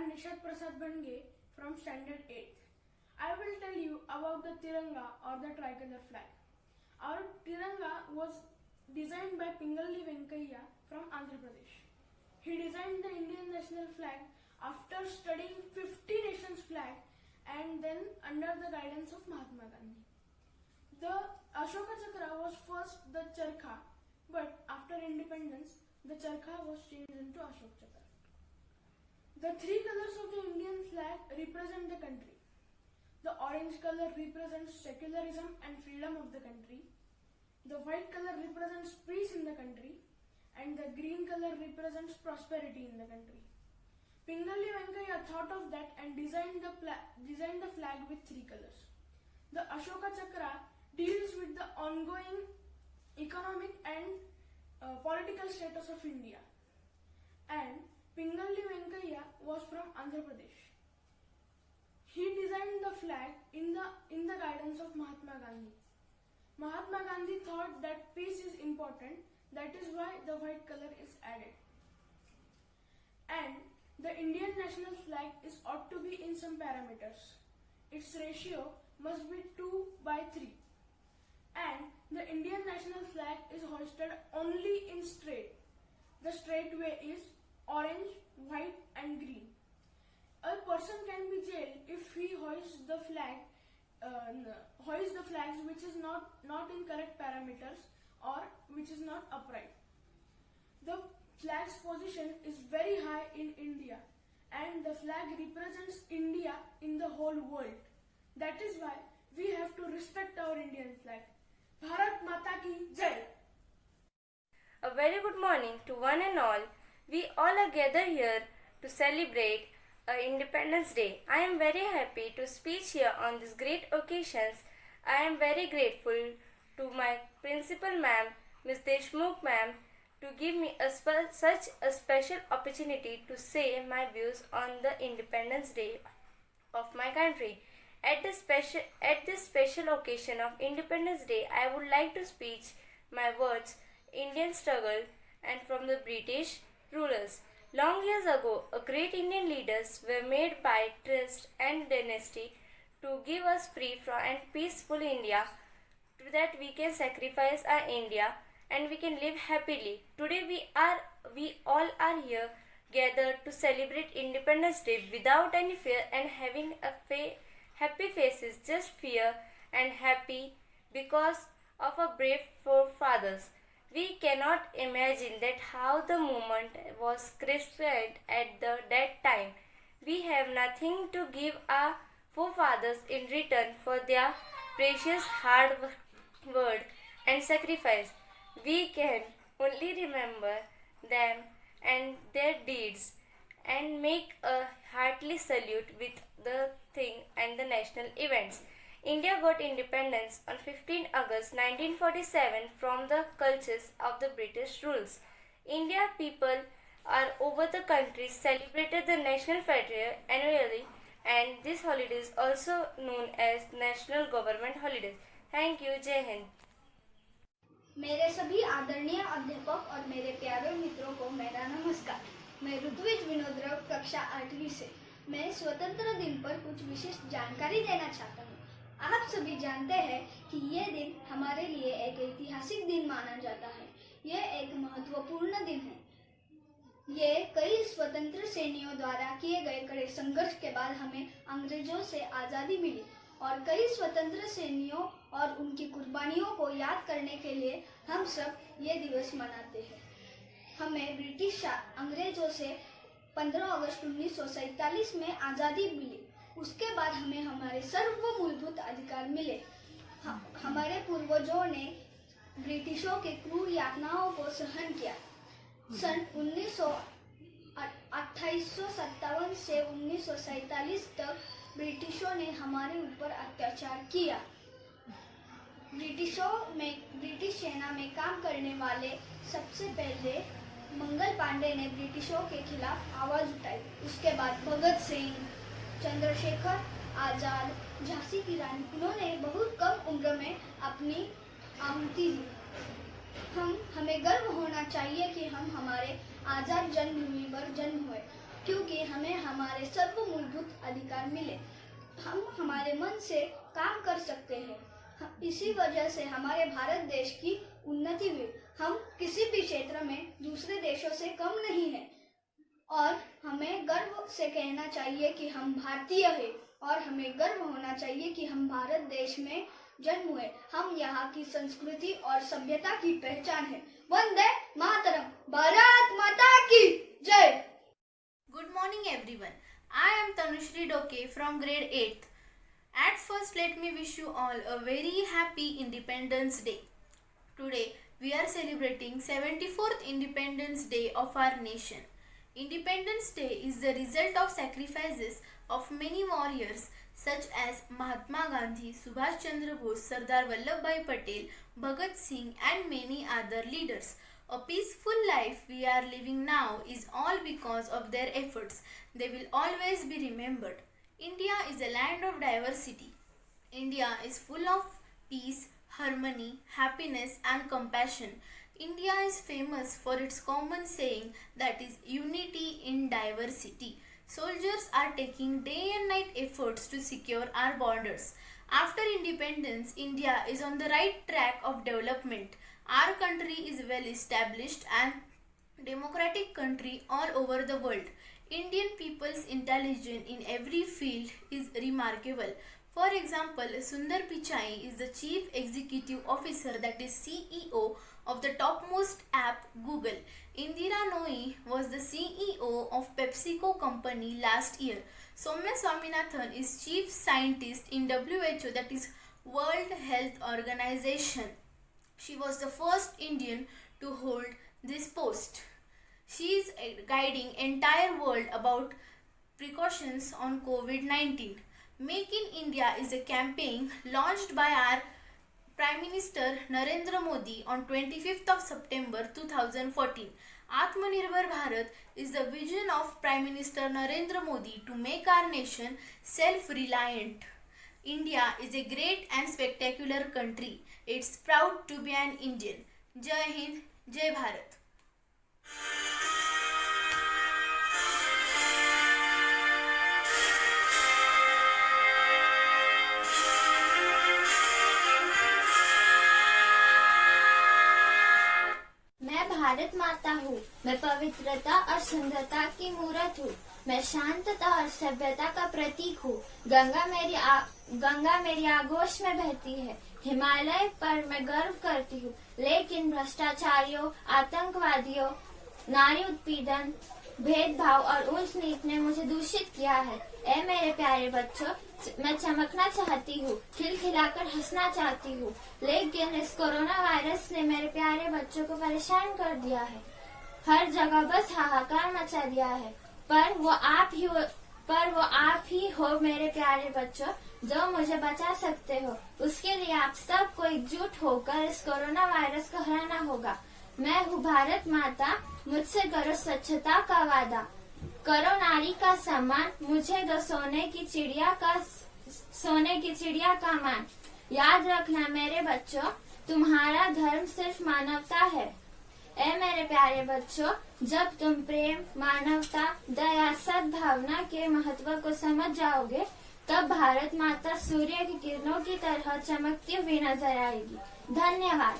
Nishad Prasad Bhange from Standard 8th. I will tell you about the Tiranga or the tricolor flag. Our Tiranga was designed by Pingalli Venkayya from Andhra Pradesh. He designed the Indian national flag after studying 50 nations flag and then under the guidance of Mahatma Gandhi. The Ashoka Chakra was first the Charkha, but after independence, the Charkha was changed into Ashok Chakra. The three colors of the Indian flag represent the country. The orange color represents secularism and freedom of the country. The white color represents peace in the country. And the green color represents prosperity in the country. Pingalli Venkayya thought of that and designed the flag with three colors. The Ashoka Chakra deals with the ongoing economic and political status of India. And Pingalli Venkayya was from Andhra Pradesh. He designed the flag in the guidance of Mahatma Gandhi. Mahatma Gandhi thought that peace is important. That is why the white color is added. And the Indian national flag is ought to be in some parameters. Its ratio must be 2:3. And the Indian national flag is hoisted only in straight. The straight way is orange, white and green. A person can be jailed if he hoists the flags which is not in correct parameters or which is not upright. The flag's position is very high in India and the flag represents India in the whole world. That is why we have to respect our Indian flag. Bharat Mata Ki Jai! A very good morning to one and all. We all are gathered here to celebrate Independence Day. I am very happy to speak here on this great occasions. I am very grateful to my principal ma'am, Ms. Deshmukh ma'am, to give me such a special opportunity to say my views on the Independence Day of my country. At this special occasion of Independence Day, I would like to speak my words, Indian struggle and from the British rulers. Long years ago, a great Indian leaders were made by trust and dynasty to give us free from and peaceful India, so that we can sacrifice our India and we can live happily. Today we all are here gathered to celebrate Independence Day without any fear and having happy faces, just fear and happy because of our brave forefathers. We cannot imagine that how the movement was created at that time. We have nothing to give our forefathers in return for their precious hard work and sacrifice. We can only remember them and their deeds and make a hearty salute with the thing and the national events. India got independence on 15 August 1947 from the clutches of the British rules. India people are over the country celebrated the National Federation annually, and this holiday is also known as National Government Holidays. Thank you. Jai Hind. मेरे सभी आदरणीय अध्यापक और मेरे प्यारे मित्रों को मेरा नमस्कार। मैं ऋत्विज विनोद राउत कक्षा 8वीं से। मैं स्वतंत्र दिन पर कुछ विशेष जानकारी देना चाहता हूँ। आप सभी जानते हैं कि ये दिन हमारे लिए एक ऐतिहासिक दिन माना जाता है। ये एक महत्वपूर्ण दिन है। ये कई स्वतंत्र सेनानियों द्वारा किए गए कड़े संघर्ष के बाद हमें अंग्रेजों से आज़ादी मिली और कई स्वतंत्र सेनानियों और उनकी कुर्बानियों को याद करने के लिए हम सब ये दिवस मनाते हैं। हमें ब्रिटिश अंग्रेजों से 15 अगस्त 1947 में आज़ादी मिली। उसके बाद हमें हमारे सर्व मूलभूत अधिकार मिले। हमारे पूर्वजों ने ब्रिटिशों के क्रूर यातनाओं को सहन किया। सन 1857 से 1947 तक ब्रिटिशों ने हमारे ऊपर अत्याचार किया। ब्रिटिश सेना में काम करने वाले सबसे पहले मंगल पांडे ने ब्रिटिशों के खिलाफ आवाज उठाई। उसके बाद भगत सिंह, चंद्रशेखर आजाद, झांसी की रानी, इन्होंने बहुत कम उम्र में अपनी आहुति दी। हमें गर्व होना चाहिए कि हम हमारे आज़ाद जन्मभूमि पर जन्म हुए, क्योंकि कि हमें हमारे सर्वमूलभूत अधिकार मिले। हम हमारे मन से काम कर सकते हैं। इसी वजह से हमारे भारत देश की उन्नति हुई। हम किसी भी क्षेत्र में दूसरे देशों से कम नहीं हैं और हमें गर्व से कहना चाहिए कि हम भारतीय हैं और हमें गर्व होना चाहिए कि हम भारत देश में जन्म हुए। हम यहाँ की संस्कृति और सभ्यता की पहचान है। वंदे मातरम। भारत माता की जय। Good morning everyone. I am Tanushri Doke from grade 8th. At first let me wish you all a very happy Independence Day. Today we are celebrating 74th Independence Day of our nation. Independence Day is the result of sacrifices of many warriors such as Mahatma Gandhi, Subhash Chandra Bose, Sardar Vallabhbhai Patel, Bhagat Singh and many other leaders. A peaceful life we are living now is all because of their efforts. They will always be remembered. India is a land of diversity. India is full of peace, harmony, happiness and compassion. India is famous for its common saying that is unity in diversity. Soldiers are taking day and night efforts to secure our borders. After independence, India is on the right track of development. Our country is well established and democratic country all over the world. Indian people's intelligence in every field is remarkable. For example, Sundar Pichai is the Chief Executive Officer, that is CEO of the topmost app Google. Indira Nooyi was the CEO of PepsiCo company last year. Soumya Swaminathan is Chief Scientist in WHO, that is World Health Organization. She was the first Indian to hold this post. She is guiding entire world about precautions on COVID-19. Make in India is a campaign launched by our Prime Minister Narendra Modi on 25th of September 2014. Atmanirbhar Bharat is the vision of Prime Minister Narendra Modi to make our nation self-reliant. India is a great and spectacular country. It's proud to be an Indian. Jai Hind, Jai Bharat. मैं भारत माता हूँ। मैं पवित्रता और सुंदरता की मूरत हूँ। मैं शांतता और सभ्यता का प्रतीक हूँ। गंगा मेरी आगोश में बहती है। हिमालय पर मैं गर्व करती हूँ, लेकिन भ्रष्टाचारियों, आतंकवादियों, नारी उत्पीड़न, भेदभाव और ऊंच नीच ने मुझे दूषित किया है। ऐ मेरे प्यारे बच्चों, मैं चमकना चाहती हूँ, खिलखिलाकर हंसना चाहती हूँ, लेकिन इस कोरोना वायरस ने मेरे प्यारे बच्चों को परेशान कर दिया है। हर जगह बस हाहाकार मचा दिया है। पर वो आप ही हो मेरे प्यारे बच्चों, जो मुझे बचा सकते हो। उसके लिए आप सबको एकजुट होकर इस कोरोना वायरस को हराना होगा। मैं हूँ भारत माता, मुझसे करो स्वच्छता का वादा, करो नारी का सम्मान, मुझे दो सोने की चिड़िया का मान। याद रखना मेरे बच्चों, तुम्हारा धर्म सिर्फ मानवता है। ऐ मेरे प्यारे बच्चों, जब तुम प्रेम, मानवता, दया, सद्भावना के महत्व को समझ जाओगे, तब भारत माता सूर्य की किरणों की तरह चमकती हुई नजर आएगी। धन्यवाद।